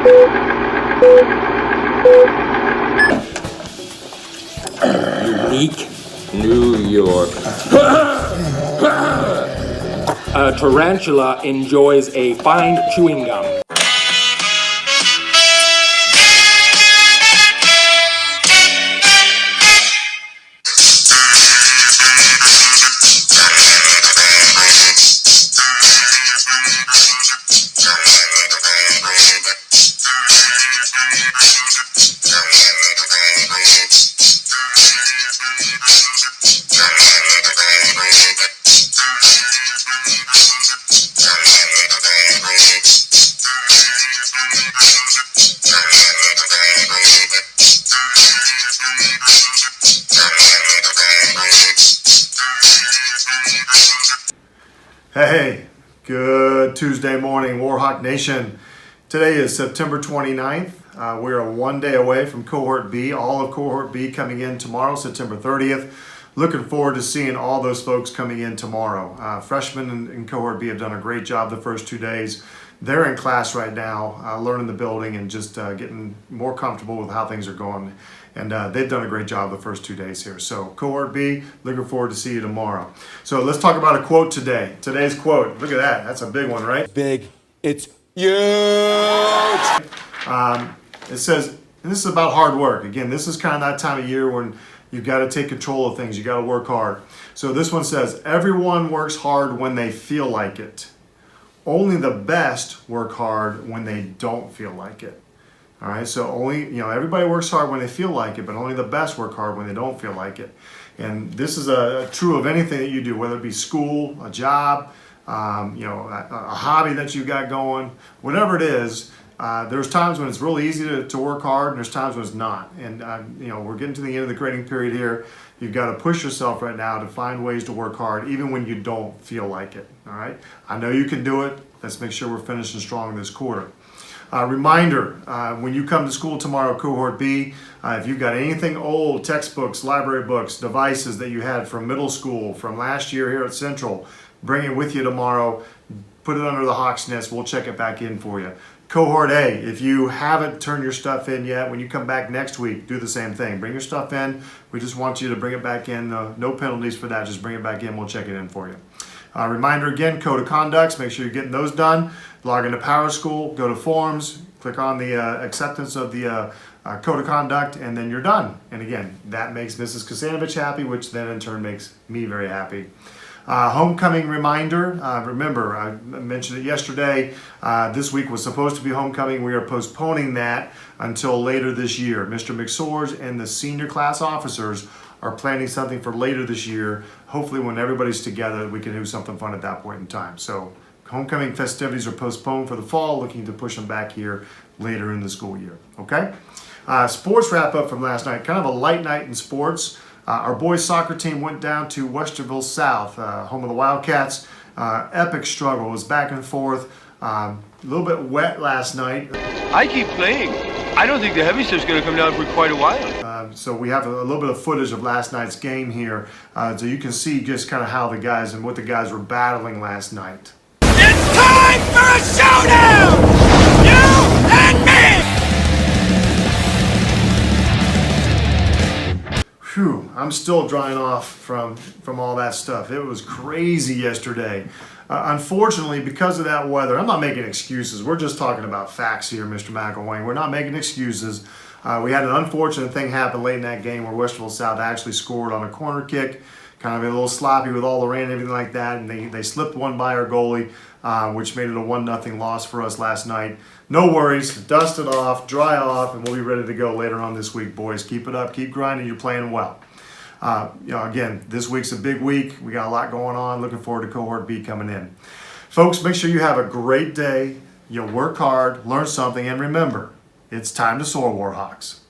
Unique New York. A tarantula enjoys a fine chewing gum. Hey, good Tuesday morning, Warhawk Nation. Today is September 29th. We're one day away from Cohort B, all of Cohort B coming in tomorrow, September 30th. Looking forward to seeing all those folks coming in tomorrow. Freshmen in Cohort B have done a great job the first 2 days. They're in class right now, learning the building and just getting more comfortable with how things are going. And they've done a great job the first 2 days here. So Cohort B, looking forward to see you tomorrow. So let's talk about a quote today. Today's quote, look at that. That's a big one, right? Big. It's huge. It says, and this is about hard work. Again, this is kind of that time of year when you've got to take control of things. You got to work hard. So this one says, everyone works hard when they feel like it. Only the best work hard when they don't feel like it. All right, so everybody works hard when they feel like it, but only the best work hard when they don't feel like it. And this is true of anything that you do, whether it be school, a job, a hobby that you got going, whatever it is. There's times when it's really easy to work hard, and there's times when it's not. And we're getting to the end of the grading period here. You've got to push yourself right now to find ways to work hard, even when you don't feel like it. All right, I know you can do it. Let's make sure we're finishing strong this quarter. Reminder, when you come to school tomorrow, Cohort B, if you've got anything old, textbooks, library books, devices that you had from middle school, from last year here at Central, bring it with you tomorrow, put it under the Hawk's Nest, we'll check it back in for you. Cohort A, if you haven't turned your stuff in yet, when you come back next week, do the same thing. Bring your stuff in. We just want you to bring it back in. No penalties for that. Just bring it back in. We'll check it in for you. Reminder again, Code of Conducts. Make sure you're getting those done. Log into Power School. Go to Forms. Click on the acceptance of the Code of Conduct, and then you're done. And again, that makes Mrs. Kasanovich happy, which then in turn makes me very happy. Homecoming reminder, remember, I mentioned it yesterday, this week was supposed to be homecoming. We are postponing that until later this year. Mr. McSours and the senior class officers are planning something for later this year. Hopefully when everybody's together, we can do something fun at that point in time. So homecoming festivities are postponed for the fall, looking to push them back here later in the school year, okay? Sports wrap up from last night, kind of a light night in sports. Our boys soccer team went down to Westerville South, home of the Wildcats. Epic struggle. It was back and forth. A little bit wet last night. I keep playing. I don't think the heavy stuff's going to come down for quite a while. So we have a little bit of footage of last night's game here. So you can see just kind of how the guys and what the guys were battling last night. It's time for a showdown! You and me! Whew, I'm still drying off from all that stuff. It was crazy yesterday. Unfortunately, because of that weather, I'm not making excuses. We're just talking about facts here, Mr. McElwain. We're not making excuses. We had an unfortunate thing happen late in that game where Westerville South actually scored on a corner kick, kind of a little sloppy with all the rain and everything like that, and they slipped one by our goalie, which made it a 1-0 loss for us last night. No worries, dust it off, dry off, and we'll be ready to go later on this week, boys. Keep it up, keep grinding, you're playing well. Again, this week's a big week. We got a lot going on. Looking forward to Cohort B coming in. Folks, make sure you have a great day. You'll work hard, learn something, and remember, it's time to soar, Warhawks.